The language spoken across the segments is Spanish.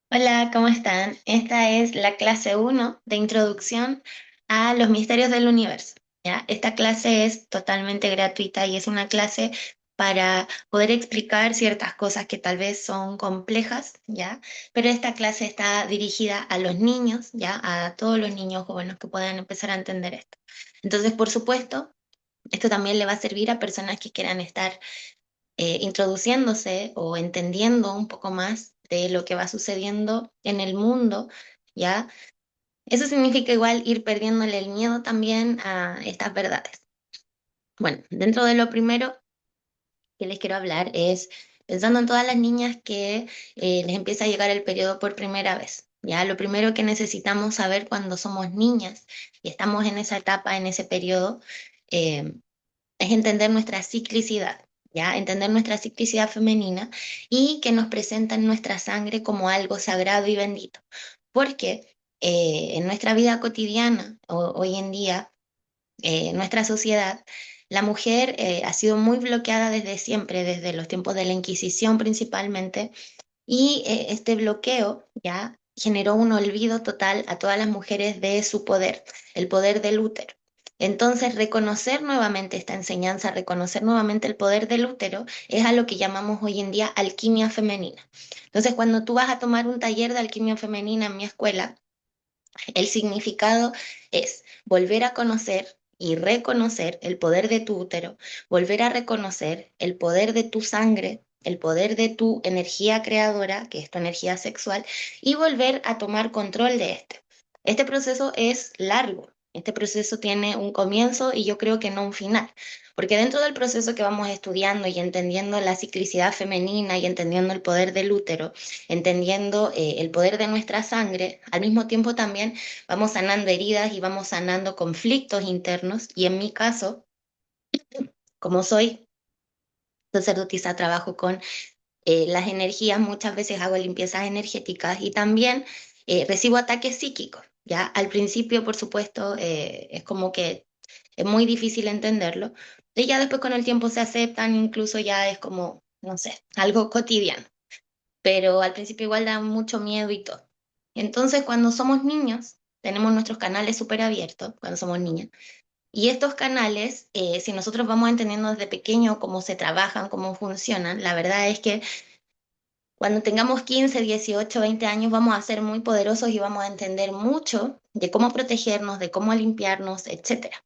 Hola, ¿cómo están? Esta es la clase uno de Introducción a los Misterios del Universo. ¿Ya? Esta clase es totalmente gratuita y es una clase para poder explicar ciertas cosas que tal vez son complejas, ¿ya? Pero esta clase está dirigida a los niños, ¿ya? A todos los niños jóvenes que puedan empezar a entender esto. Entonces, por supuesto, esto también le va a servir a personas que quieran estar introduciéndose o entendiendo un poco más de lo que va sucediendo en el mundo, ¿ya? Eso significa igual ir perdiéndole el miedo también a estas verdades. Bueno, dentro de lo primero que les quiero hablar es pensando en todas las niñas que les empieza a llegar el periodo por primera vez. Ya, lo primero que necesitamos saber cuando somos niñas y estamos en esa etapa, en ese periodo, eh, es entender nuestra ciclicidad, ¿ya? Entender nuestra ciclicidad femenina y que nos presenta en nuestra sangre como algo sagrado y bendito. Porque en nuestra vida cotidiana, hoy en día, en nuestra sociedad, la mujer ha sido muy bloqueada desde siempre, desde los tiempos de la Inquisición principalmente, y este bloqueo ya generó un olvido total a todas las mujeres de su poder, el poder del útero. Entonces, reconocer nuevamente esta enseñanza, reconocer nuevamente el poder del útero, es a lo que llamamos hoy en día alquimia femenina. Entonces, cuando tú vas a tomar un taller de alquimia femenina en mi escuela, el significado es volver a conocer y reconocer el poder de tu útero, volver a reconocer el poder de tu sangre, el poder de tu energía creadora, que es tu energía sexual, y volver a tomar control de este. Este proceso es largo, este proceso tiene un comienzo y yo creo que no un final, porque dentro del proceso que vamos estudiando y entendiendo la ciclicidad femenina y entendiendo el poder del útero, entendiendo el poder de nuestra sangre, al mismo tiempo también vamos sanando heridas y vamos sanando conflictos internos. Y en mi caso, como soy sacerdotisa, trabajo con las energías, muchas veces hago limpiezas energéticas y también recibo ataques psíquicos. Ya al principio, por supuesto, es como que es muy difícil entenderlo. Y ya después con el tiempo se aceptan, incluso ya es como, no sé, algo cotidiano. Pero al principio igual da mucho miedo y todo. Entonces, cuando somos niños, tenemos nuestros canales súper abiertos, cuando somos niñas. Y estos canales, si nosotros vamos entendiendo desde pequeño cómo se trabajan, cómo funcionan, la verdad es que cuando tengamos 15, 18, 20 años vamos a ser muy poderosos y vamos a entender mucho de cómo protegernos, de cómo limpiarnos, etcétera.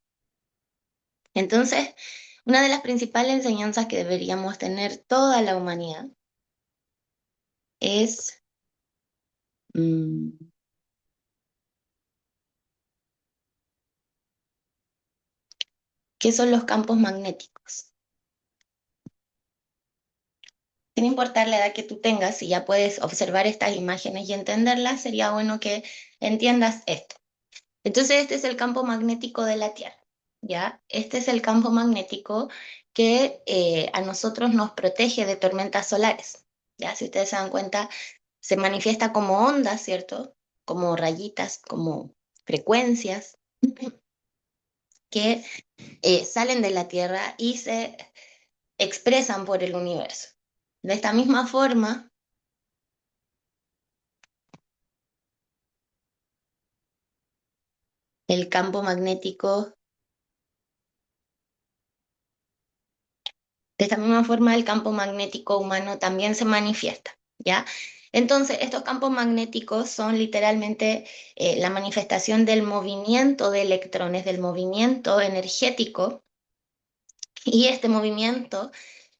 Entonces, una de las principales enseñanzas que deberíamos tener toda la humanidad es mm, qué son los campos magnéticos. Sin importar la edad que tú tengas, si ya puedes observar estas imágenes y entenderlas, sería bueno que entiendas esto. Entonces, este es el campo magnético de la Tierra, ¿ya? Este es el campo magnético que a nosotros nos protege de tormentas solares, ¿ya? Si ustedes se dan cuenta, se manifiesta como ondas, ¿cierto? Como rayitas, como frecuencias que salen de la Tierra y se expresan por el universo. De esta misma forma, el campo magnético, de esta misma forma el campo magnético humano también se manifiesta, ¿ya? Entonces, estos campos magnéticos son literalmente la manifestación del movimiento de electrones, del movimiento energético, y este movimiento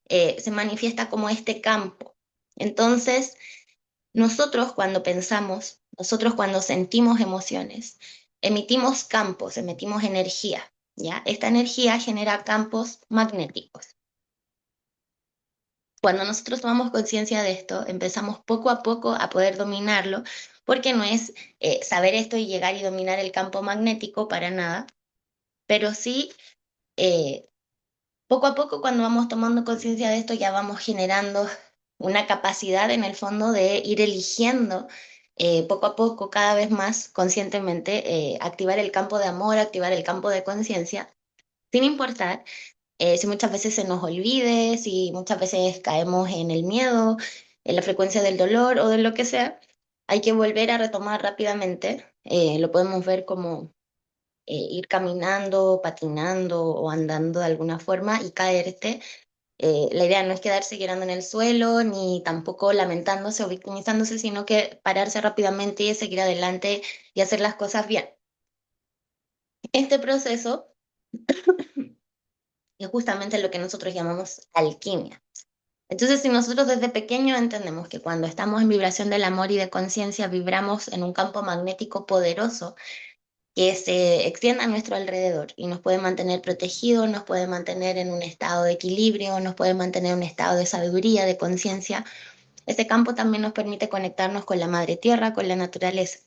se manifiesta como este campo. Entonces, nosotros cuando pensamos, nosotros cuando sentimos emociones, emitimos campos, emitimos energía, ¿ya? Esta energía genera campos magnéticos. Cuando nosotros tomamos conciencia de esto, empezamos poco a poco a poder dominarlo, porque no es saber esto y llegar y dominar el campo magnético para nada, pero sí, eh, poco a poco cuando vamos tomando conciencia de esto, ya vamos generando una capacidad en el fondo de ir eligiendo poco a poco, cada vez más conscientemente, activar el campo de amor, activar el campo de conciencia, sin importar si muchas veces se nos olvide, si muchas veces caemos en el miedo, en la frecuencia del dolor o de lo que sea, hay que volver a retomar rápidamente. Lo podemos ver como ir caminando, patinando o andando de alguna forma y caerte. La idea no es quedarse llorando en el suelo ni tampoco lamentándose o victimizándose, sino que pararse rápidamente y seguir adelante y hacer las cosas bien. Este proceso es justamente lo que nosotros llamamos alquimia. Entonces, si nosotros desde pequeño entendemos que cuando estamos en vibración del amor y de conciencia, vibramos en un campo magnético poderoso que se extiende a nuestro alrededor y nos puede mantener protegidos, nos puede mantener en un estado de equilibrio, nos puede mantener en un estado de sabiduría, de conciencia. Ese campo también nos permite conectarnos con la madre tierra, con la naturaleza.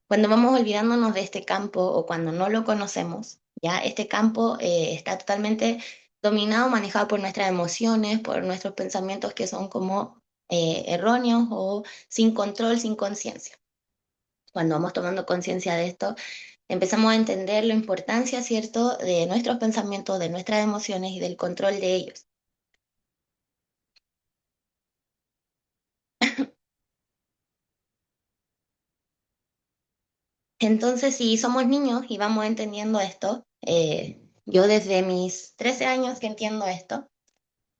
Cuando vamos olvidándonos de este campo o cuando no lo conocemos, ya este campo está totalmente dominado, manejado por nuestras emociones, por nuestros pensamientos que son como erróneos o sin control, sin conciencia. Cuando vamos tomando conciencia de esto, empezamos a entender la importancia, ¿cierto?, de nuestros pensamientos, de nuestras emociones y del control de ellos. Entonces, si somos niños y vamos entendiendo esto, yo desde mis 13 años que entiendo esto,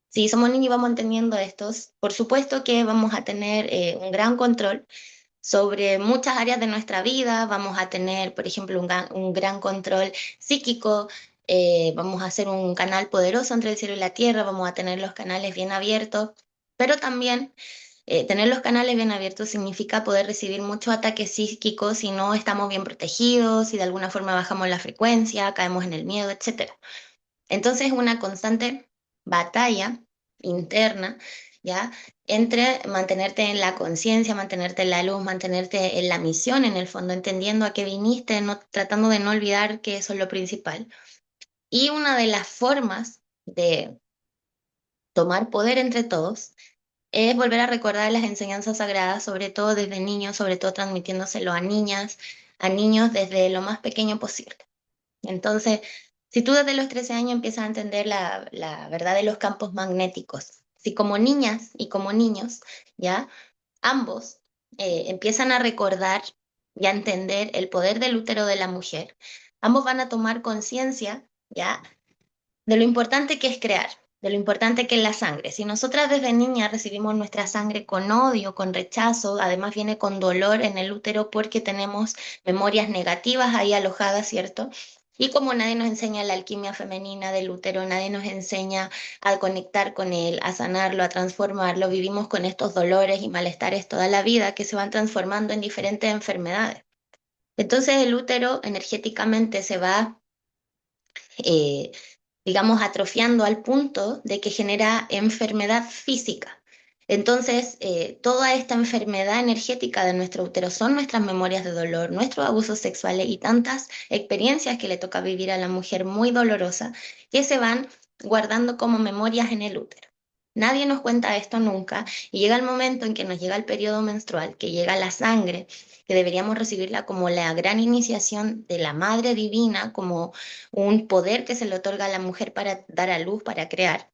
si somos niños y vamos entendiendo esto, por supuesto que vamos a tener un gran control sobre muchas áreas de nuestra vida, vamos a tener, por ejemplo, un gran control psíquico, vamos a hacer un canal poderoso entre el cielo y la tierra, vamos a tener los canales bien abiertos, pero también tener los canales bien abiertos significa poder recibir muchos ataques psíquicos si no estamos bien protegidos, si de alguna forma bajamos la frecuencia, caemos en el miedo, etcétera. Entonces es una constante batalla interna, ¿ya? Entre mantenerte en la conciencia, mantenerte en la luz, mantenerte en la misión, en el fondo, entendiendo a qué viniste, no, tratando de no olvidar que eso es lo principal. Y una de las formas de tomar poder entre todos es volver a recordar las enseñanzas sagradas, sobre todo desde niños, sobre todo transmitiéndoselo a niñas, a niños desde lo más pequeño posible. Entonces, si tú desde los 13 años empiezas a entender la verdad de los campos magnéticos, si como niñas y como niños, ¿ya? Ambos empiezan a recordar y a entender el poder del útero de la mujer, ambos van a tomar conciencia, ¿ya? De lo importante que es crear, de lo importante que es la sangre. Si nosotras desde niñas recibimos nuestra sangre con odio, con rechazo, además viene con dolor en el útero porque tenemos memorias negativas ahí alojadas, ¿cierto? Y como nadie nos enseña la alquimia femenina del útero, nadie nos enseña a conectar con él, a sanarlo, a transformarlo, vivimos con estos dolores y malestares toda la vida que se van transformando en diferentes enfermedades. Entonces el útero energéticamente se va eh, digamos, atrofiando al punto de que genera enfermedad física. Entonces, toda esta enfermedad energética de nuestro útero son nuestras memorias de dolor, nuestros abusos sexuales y tantas experiencias que le toca vivir a la mujer muy dolorosa que se van guardando como memorias en el útero. Nadie nos cuenta esto nunca y llega el momento en que nos llega el periodo menstrual, que llega la sangre, que deberíamos recibirla como la gran iniciación de la Madre Divina, como un poder que se le otorga a la mujer para dar a luz, para crear.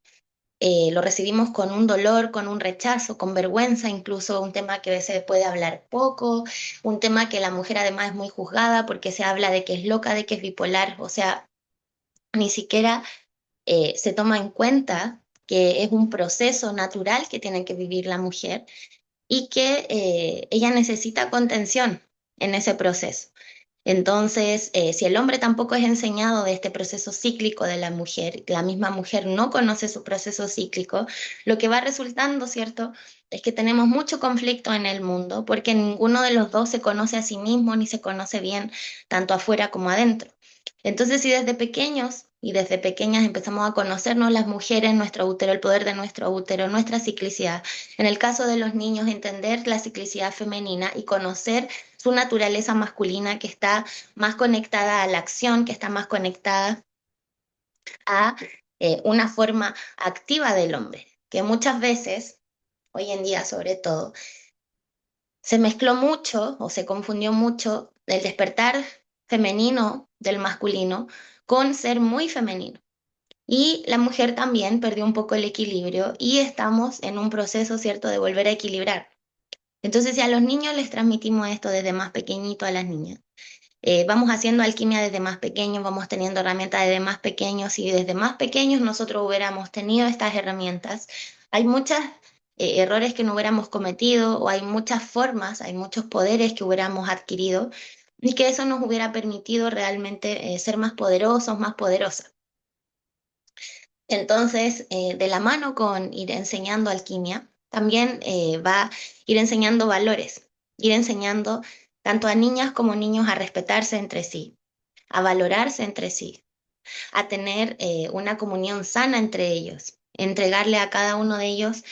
Lo recibimos con un dolor, con un rechazo, con vergüenza, incluso un tema que se puede hablar poco, un tema que la mujer además es muy juzgada porque se habla de que es loca, de que es bipolar, o sea, ni siquiera se toma en cuenta que es un proceso natural que tiene que vivir la mujer y que ella necesita contención en ese proceso. Entonces, si el hombre tampoco es enseñado de este proceso cíclico de la misma mujer no conoce su proceso cíclico, lo que va resultando, ¿cierto? Es que tenemos mucho conflicto en el mundo porque ninguno de los dos se conoce a sí mismo ni se conoce bien, tanto afuera como adentro. Entonces, si desde pequeños y desde pequeñas empezamos a conocernos las mujeres, nuestro útero, el poder de nuestro útero, nuestra ciclicidad, en el caso de los niños, entender la ciclicidad femenina y conocer su naturaleza masculina que está más conectada a la acción, que está más conectada a una forma activa del hombre, que muchas veces, hoy en día sobre todo, se mezcló mucho o se confundió mucho el despertar femenino del masculino con ser muy femenino. Y la mujer también perdió un poco el equilibrio y estamos en un proceso, ¿cierto?, de volver a equilibrar. Entonces, si a los niños les transmitimos esto desde más pequeñito a las niñas, vamos haciendo alquimia desde más pequeños, vamos teniendo herramientas desde más pequeños y desde más pequeños nosotros hubiéramos tenido estas herramientas. Hay muchos errores que no hubiéramos cometido o hay muchas formas, hay muchos poderes que hubiéramos adquirido y que eso nos hubiera permitido realmente ser más poderosos, más poderosas. Entonces, de la mano con ir enseñando alquimia, también va a ir enseñando valores, ir enseñando tanto a niñas como niños a respetarse entre sí, a valorarse entre sí, a tener una comunión sana entre ellos, entregarle a cada uno de ellos,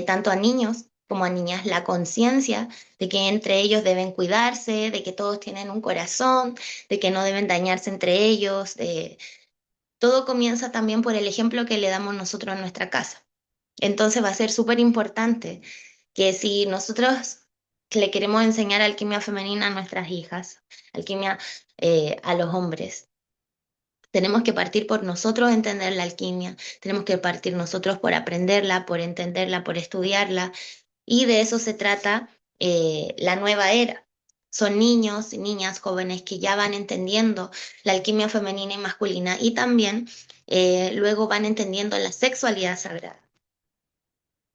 tanto a niños como a niñas, la conciencia de que entre ellos deben cuidarse, de que todos tienen un corazón, de que no deben dañarse entre ellos. Todo comienza también por el ejemplo que le damos nosotros en nuestra casa. Entonces va a ser súper importante que si nosotros le queremos enseñar alquimia femenina a nuestras hijas, alquimia a los hombres, tenemos que partir por nosotros entender la alquimia, tenemos que partir nosotros por aprenderla, por entenderla, por estudiarla, y de eso se trata la nueva era. Son niños y niñas jóvenes que ya van entendiendo la alquimia femenina y masculina y también luego van entendiendo la sexualidad sagrada.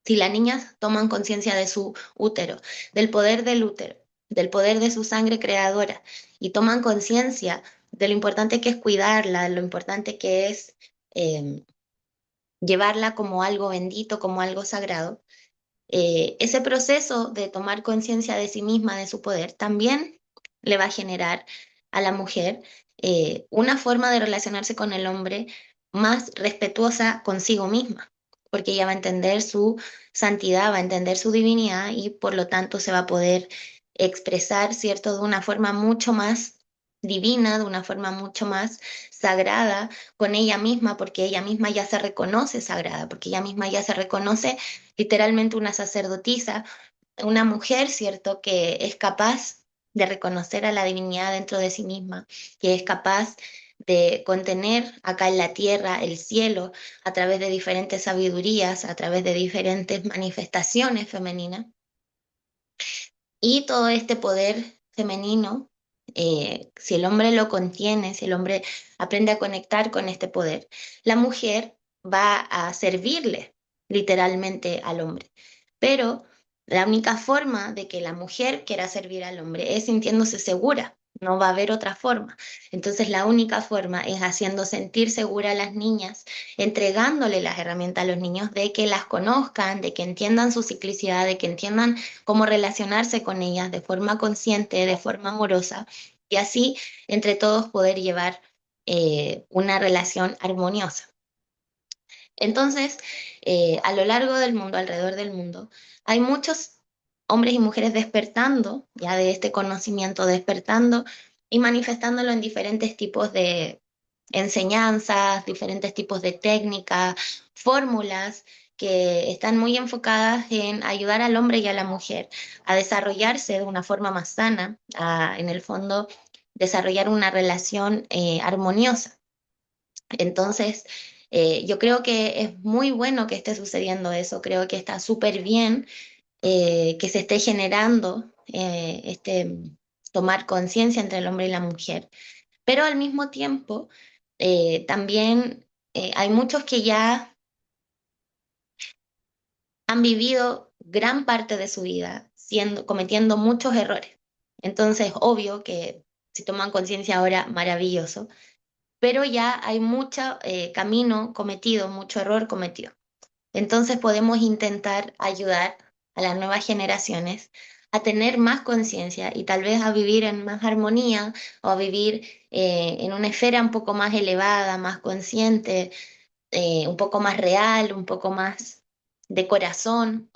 Si las niñas toman conciencia de su útero, del poder de su sangre creadora y toman conciencia de lo importante que es cuidarla, de lo importante que es eh, llevarla como algo bendito, como algo sagrado, ese proceso de tomar conciencia de sí misma, de su poder, también le va a generar a la mujer una forma de relacionarse con el hombre más respetuosa consigo misma, porque ella va a entender su santidad, va a entender su divinidad y por lo tanto se va a poder expresar, ¿cierto?, de una forma mucho más divina, de una forma mucho más sagrada con ella misma, porque ella misma ya se reconoce sagrada, porque ella misma ya se reconoce literalmente una sacerdotisa, una mujer, ¿cierto?, que es capaz de reconocer a la divinidad dentro de sí misma, que es capaz de contener acá en la tierra el cielo a través de diferentes sabidurías, a través de diferentes manifestaciones femeninas. Y todo este poder femenino, si el hombre lo contiene, si el hombre aprende a conectar con este poder, la mujer va a servirle literalmente al hombre. Pero la única forma de que la mujer quiera servir al hombre es sintiéndose segura. No va a haber otra forma. Entonces la única forma es haciendo sentir segura a las niñas, entregándole las herramientas a los niños de que las conozcan, de que entiendan su ciclicidad, de que entiendan cómo relacionarse con ellas de forma consciente, de forma amorosa, y así entre todos poder llevar una relación armoniosa. Entonces, a lo largo del mundo, alrededor del mundo, hay muchos hombres y mujeres despertando ya de este conocimiento, despertando y manifestándolo en diferentes tipos de enseñanzas, diferentes tipos de técnicas, fórmulas que están muy enfocadas en ayudar al hombre y a la mujer a desarrollarse de una forma más sana, a, en el fondo, desarrollar una relación armoniosa. Entonces, yo creo que es muy bueno que esté sucediendo eso, creo que está súper bien que se esté generando este tomar conciencia entre el hombre y la mujer, pero al mismo tiempo también hay muchos que ya han vivido gran parte de su vida cometiendo muchos errores. Entonces, obvio que si toman conciencia ahora, maravilloso, pero ya hay mucho camino cometido, mucho error cometido. Entonces podemos intentar ayudar a las nuevas generaciones a tener más conciencia y tal vez a vivir en más armonía o a vivir en una esfera un poco más elevada, más consciente, un poco más real, un poco más de corazón,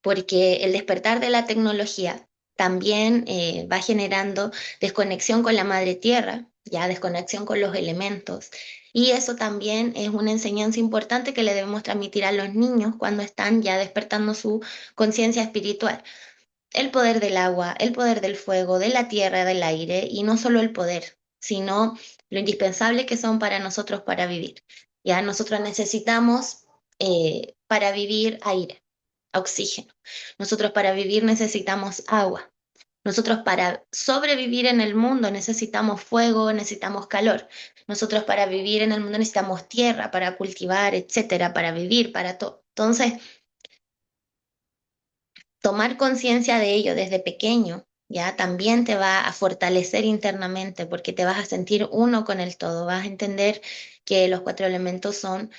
porque el despertar de la tecnología también va generando desconexión con la madre tierra, ya desconexión con los elementos. Y eso también es una enseñanza importante que le debemos transmitir a los niños cuando están ya despertando su conciencia espiritual. El poder del agua, el poder del fuego, de la tierra, del aire, y no solo el poder, sino lo indispensable que son para nosotros para vivir. Ya nosotros necesitamos para vivir aire. oxígeno. Nosotros para vivir necesitamos agua. Nosotros para sobrevivir en el mundo necesitamos fuego, necesitamos calor. Nosotros para vivir en el mundo necesitamos tierra para cultivar, etcétera, para vivir, para todo. Entonces, tomar conciencia de ello desde pequeño, ya también te va a fortalecer internamente porque te vas a sentir uno con el todo, vas a entender que los cuatro elementos son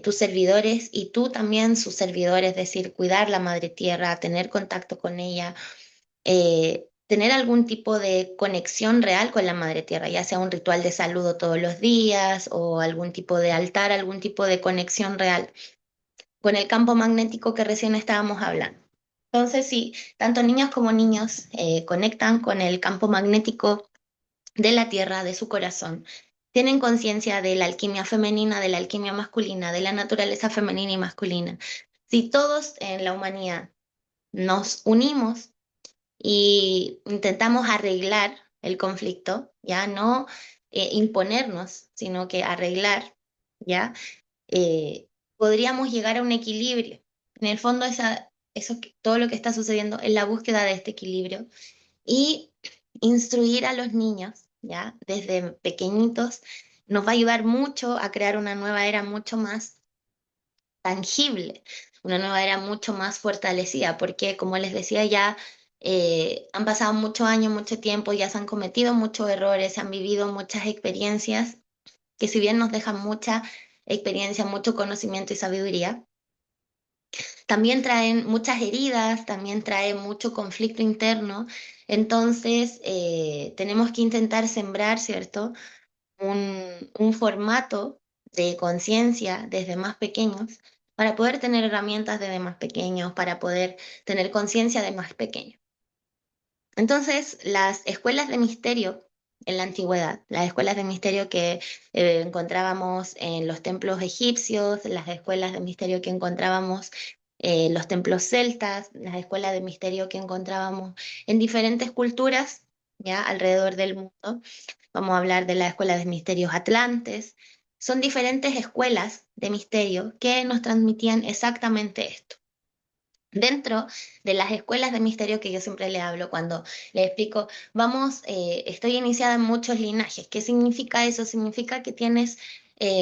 tus servidores y tú también sus servidores, es decir, cuidar la madre tierra, tener contacto con ella, tener algún tipo de conexión real con la madre tierra, ya sea un ritual de saludo todos los días o algún tipo de altar, algún tipo de conexión real con el campo magnético que recién estábamos hablando. Entonces, sí, tanto niños como niños conectan con el campo magnético de la Tierra, de su corazón. Tienen conciencia de la alquimia femenina, de la alquimia masculina, de la naturaleza femenina y masculina. Si todos en la humanidad nos unimos y intentamos arreglar el conflicto, ya no imponernos, sino que arreglar, ya podríamos llegar a un equilibrio. En el fondo, todo lo que está sucediendo es la búsqueda de este equilibrio y instruir a los niños, ¿ya? Desde pequeñitos, nos va a ayudar mucho a crear una nueva era mucho más tangible, una nueva era mucho más fortalecida, porque como les decía ya, han pasado muchos años, mucho tiempo, ya se han cometido muchos errores, se han vivido muchas experiencias que si bien nos dejan mucha experiencia, mucho conocimiento y sabiduría, también traen muchas heridas, también traen mucho conflicto interno. Entonces, tenemos que intentar sembrar, ¿cierto? Un formato de conciencia desde más pequeños para poder tener herramientas desde más pequeños, para poder tener conciencia de más pequeños. Entonces, las escuelas de misterio en la antigüedad, las escuelas de misterio que encontrábamos en los templos egipcios, las escuelas de misterio que encontrábamos en los templos celtas, las escuelas de misterio que encontrábamos en diferentes culturas, ya alrededor del mundo. Vamos a hablar de la escuela de misterios atlantes. Son diferentes escuelas de misterio que nos transmitían exactamente esto. Dentro de las escuelas de misterio que yo siempre le hablo cuando le explico, vamos, estoy iniciada en muchos linajes. ¿Qué significa eso? Significa que tienes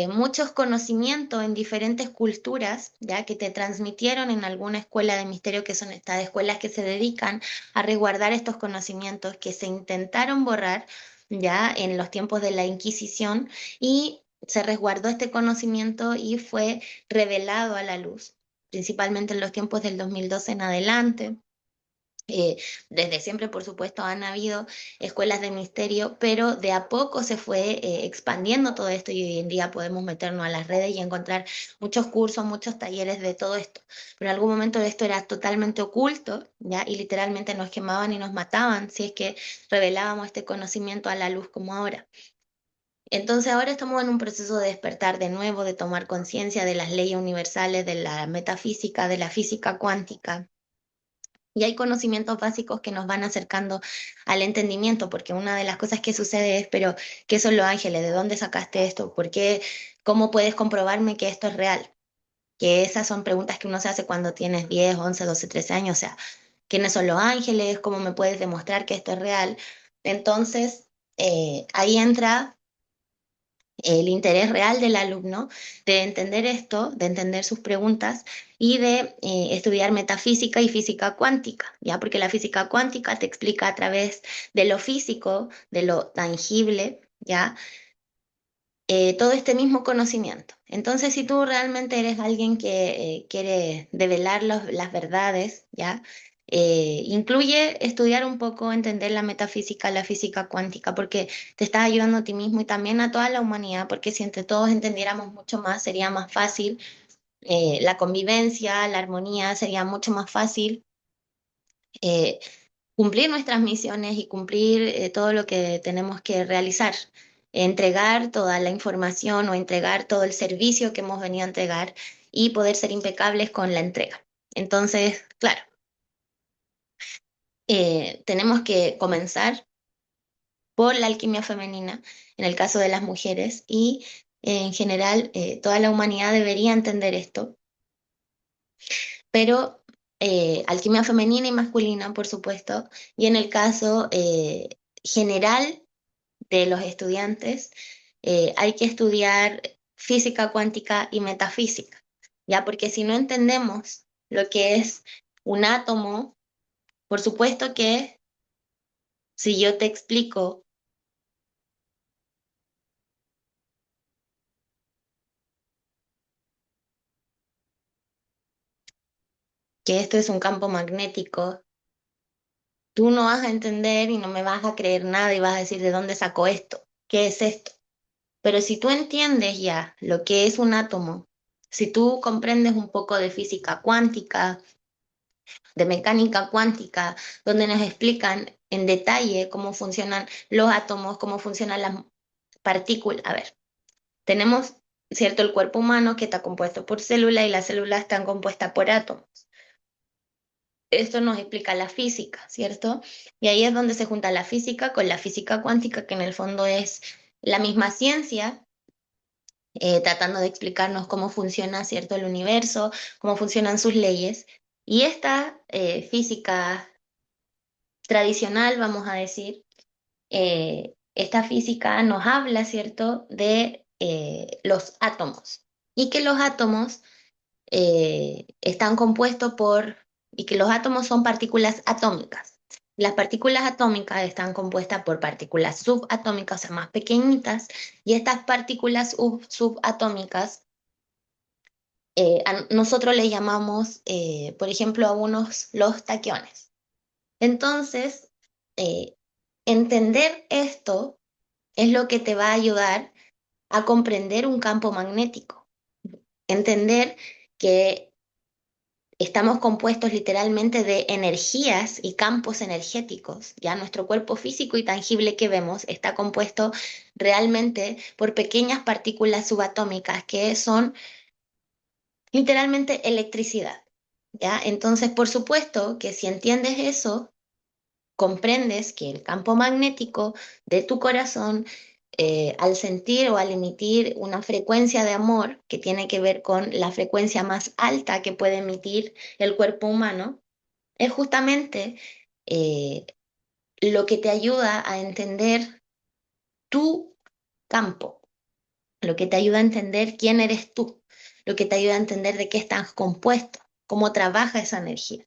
muchos conocimientos en diferentes culturas, ya que te transmitieron en alguna escuela de misterio, que son estas escuelas que se dedican a resguardar estos conocimientos que se intentaron borrar ya en los tiempos de la Inquisición y se resguardó este conocimiento y fue revelado a la luz principalmente en los tiempos del 2012 en adelante. Eh, Desde siempre, por supuesto, han habido escuelas de misterio, pero de a poco se fue expandiendo todo esto y hoy en día podemos meternos a las redes y encontrar muchos cursos, muchos talleres de todo esto. Pero en algún momento esto era totalmente oculto, ¿ya? Y literalmente nos quemaban y nos mataban si es que revelábamos este conocimiento a la luz como ahora. Entonces ahora estamos en un proceso de despertar de nuevo, de tomar conciencia de las leyes universales, de la metafísica, de la física cuántica. Y hay conocimientos básicos que nos van acercando al entendimiento, porque una de las cosas que sucede es, pero, ¿qué son los ángeles? ¿De dónde sacaste esto? ¿Por qué? ¿Cómo puedes comprobarme que esto es real? Que esas son preguntas que uno se hace cuando tienes 10, 11, 12, 13 años. O sea, ¿quiénes son los ángeles? ¿Cómo me puedes demostrar que esto es real? Entonces, ahí entra el interés real del alumno de entender esto, de entender sus preguntas y de estudiar metafísica y física cuántica, ¿ya? Porque la física cuántica te explica a través de lo físico, de lo tangible, ¿ya? Todo este mismo conocimiento. Entonces, si tú realmente eres alguien que quiere develar las verdades, ¿ya? Incluye estudiar un poco, entender la metafísica, la física cuántica, porque te estás ayudando a ti mismo y también a toda la humanidad, porque si entre todos entendiéramos mucho más, sería más fácil la convivencia, la armonía, sería mucho más fácil eh, cumplir nuestras misiones y cumplir todo lo que tenemos que realizar, entregar toda la información o entregar todo el servicio que hemos venido a entregar y poder ser impecables con la entrega. Entonces, claro, tenemos que comenzar por la alquimia femenina, en el caso de las mujeres, y en general toda la humanidad debería entender esto, pero alquimia femenina y masculina, por supuesto, y en el caso general de los estudiantes, hay que estudiar física cuántica y metafísica, ¿ya? Porque si no entendemos lo que es un átomo, por supuesto que si yo te explico que esto es un campo magnético, tú no vas a entender y no me vas a creer nada y vas a decir de dónde sacó esto, qué es esto. Pero si tú entiendes ya lo que es un átomo, si tú comprendes un poco de física cuántica, de mecánica cuántica, donde nos explican en detalle cómo funcionan los átomos, cómo funcionan las partículas. A ver, tenemos, ¿cierto? El cuerpo humano que está compuesto por células y las células están compuestas por átomos. Esto nos explica la física, ¿cierto? Y ahí es donde se junta la física con la física cuántica, que en el fondo es la misma ciencia, tratando de explicarnos cómo funciona, ¿cierto? El universo, cómo funcionan sus leyes. Y esta física tradicional, vamos a decir, esta física nos habla, ¿cierto?, de los átomos y que los átomos están compuestos y que los átomos son partículas atómicas. Las partículas atómicas están compuestas por partículas subatómicas, o sea, más pequeñitas, y estas partículas subatómicas, nosotros le llamamos, por ejemplo, a unos los taquiones. Entonces, eh, entender esto es lo que te va a ayudar a comprender un campo magnético, entender que estamos compuestos literalmente de energías y campos energéticos. Ya nuestro cuerpo físico y tangible que vemos está compuesto realmente por pequeñas partículas subatómicas que son literalmente electricidad. ¿Ya? Entonces, por supuesto que si entiendes eso, comprendes que el campo magnético de tu corazón, al sentir o al emitir una frecuencia de amor que tiene que ver con la frecuencia más alta que puede emitir el cuerpo humano, es justamente eh, lo que te ayuda a entender tu campo, lo que te ayuda a entender quién eres tú, lo que te ayuda a entender de qué estás compuesto, cómo trabaja esa energía.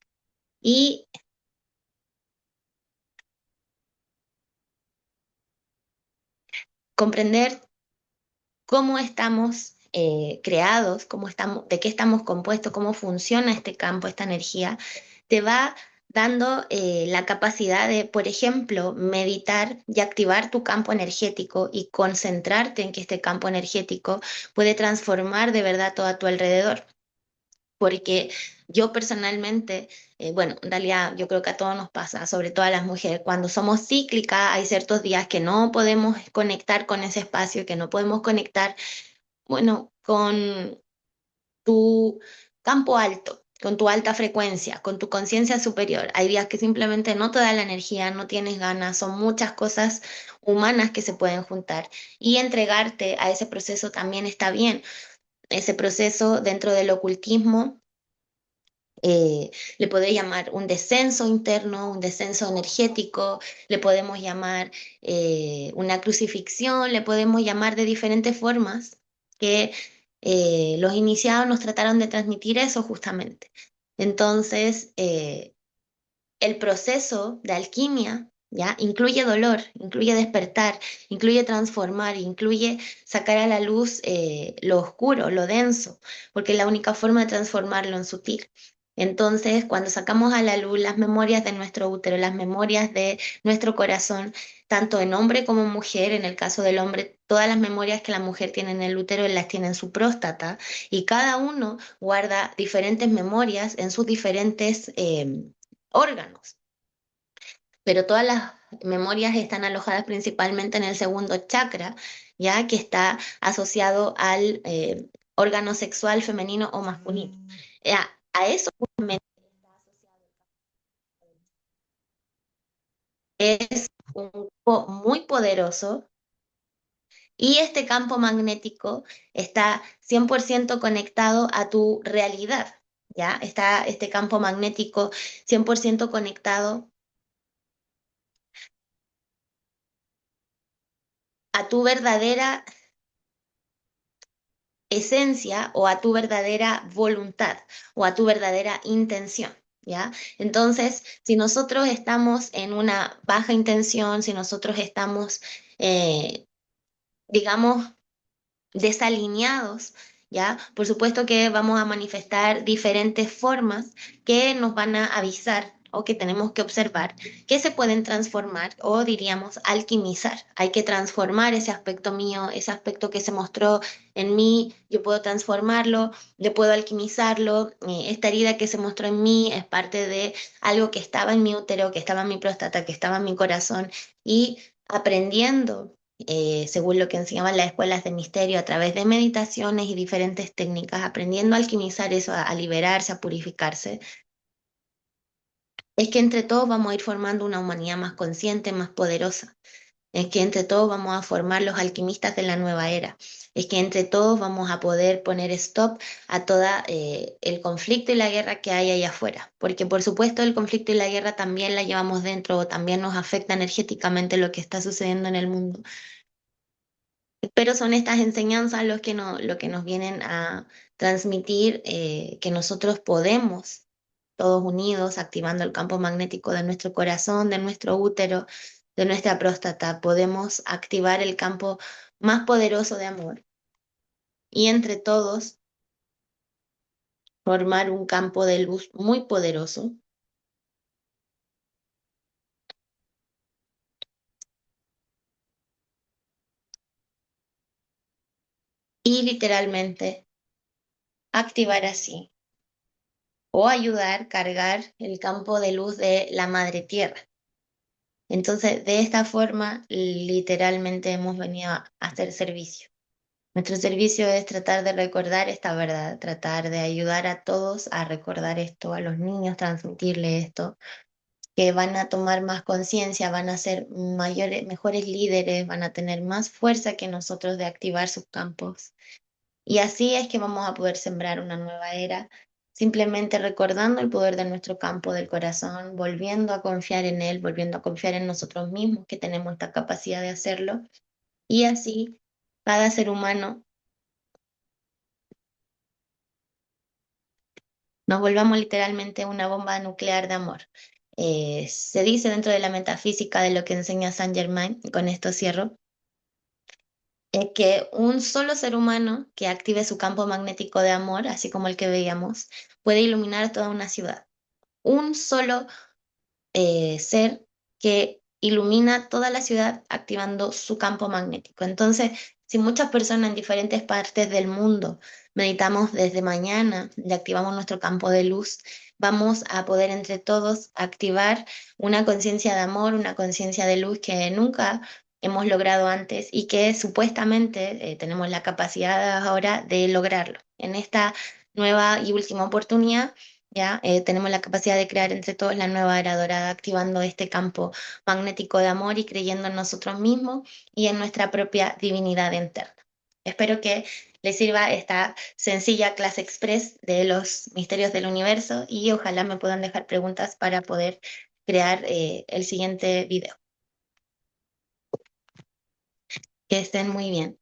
Y comprender cómo estamos creados, cómo estamos, de qué estamos compuestos, cómo funciona este campo, esta energía, te va dando la capacidad de, por ejemplo, meditar y activar tu campo energético y concentrarte en que este campo energético puede transformar de verdad todo a tu alrededor. Porque yo personalmente, bueno, en realidad yo creo que a todos nos pasa, sobre todo a las mujeres, cuando somos cíclicas, hay ciertos días que no podemos conectar con ese espacio, que no podemos conectar, bueno, con tu campo alto, con tu alta frecuencia, con tu conciencia superior. Hay días que simplemente no te da la energía, no tienes ganas, son muchas cosas humanas que se pueden juntar y entregarte a ese proceso también está bien. Ese proceso dentro del ocultismo le podés llamar un descenso interno, un descenso energético, le podemos llamar una crucifixión, le podemos llamar de diferentes formas que los iniciados nos trataron de transmitir eso justamente. Entonces, el proceso de alquimia, ¿ya? Incluye dolor, incluye despertar, incluye transformar, incluye sacar a la luz lo oscuro, lo denso, porque es la única forma de transformarlo en sutil. Entonces, cuando sacamos a la luz las memorias de nuestro útero, las memorias de nuestro corazón, tanto en hombre como en mujer, en el caso del hombre, todas las memorias que la mujer tiene en el útero las tiene en su próstata y cada uno guarda diferentes memorias en sus diferentes órganos, pero todas las memorias están alojadas principalmente en el segundo chakra, ya que está asociado al órgano sexual femenino o masculino. A eso justamente es un campo muy poderoso y este campo magnético está 100% conectado a tu realidad. ¿ya? Está este campo magnético 100% conectado a tu verdadera esencia o a tu verdadera voluntad o a tu verdadera intención, ¿ya? Entonces, si nosotros estamos en una baja intención, si nosotros estamos, digamos, desalineados, ¿ya? Por supuesto que vamos a manifestar diferentes formas que nos van a avisar o que tenemos que observar, que se pueden transformar o diríamos alquimizar. Hay que transformar ese aspecto mío, ese aspecto que se mostró en mí, yo puedo transformarlo, yo puedo alquimizarlo. Esta herida que se mostró en mí es parte de algo que estaba en mi útero, que estaba en mi próstata, que estaba en mi corazón y aprendiendo según lo que enseñaban las escuelas de misterio, a través de meditaciones y diferentes técnicas, aprendiendo a alquimizar eso, a liberarse, a purificarse, es que entre todos vamos a ir formando una humanidad más consciente, más poderosa. Es que entre todos vamos a formar los alquimistas de la nueva era. Es que entre todos vamos a poder poner stop a toda el conflicto y la guerra que hay allá afuera. Porque por supuesto el conflicto y la guerra también la llevamos dentro o también nos afecta energéticamente lo que está sucediendo en el mundo. Pero son estas enseñanzas los que lo que nos vienen a transmitir que nosotros podemos, todos unidos, activando el campo magnético de nuestro corazón, de nuestro útero, de nuestra próstata, podemos activar el campo más poderoso de amor y entre todos formar un campo de luz muy poderoso y literalmente activar así o ayudar, cargar el campo de luz de la madre tierra. Entonces, de esta forma, literalmente hemos venido a hacer servicio. Nuestro servicio es tratar de recordar esta verdad, tratar de ayudar a todos a recordar esto, a los niños transmitirle esto, que van a tomar más conciencia, van a ser mayores, mejores líderes, van a tener más fuerza que nosotros de activar sus campos. Y así es que vamos a poder sembrar una nueva era, simplemente recordando el poder de nuestro campo del corazón, volviendo a confiar en él, volviendo a confiar en nosotros mismos, que tenemos esta capacidad de hacerlo. Y así, cada ser humano nos volvamos literalmente una bomba nuclear de amor. Se dice dentro de la metafísica de lo que enseña Saint Germain, y con esto cierro, es que un solo ser humano que active su campo magnético de amor, así como el que veíamos, puede iluminar toda una ciudad. Un solo ser que ilumina toda la ciudad activando su campo magnético. Entonces, si muchas personas en diferentes partes del mundo meditamos desde mañana y activamos nuestro campo de luz, vamos a poder entre todos activar una conciencia de amor, una conciencia de luz que nunca hemos logrado antes y que supuestamente tenemos la capacidad ahora de lograrlo. En esta nueva y última oportunidad, ¿ya? Tenemos la capacidad de crear entre todos la nueva era dorada, activando este campo magnético de amor y creyendo en nosotros mismos y en nuestra propia divinidad interna. Espero que les sirva esta sencilla clase express de los misterios del universo y ojalá me puedan dejar preguntas para poder crear el siguiente video. Que estén muy bien.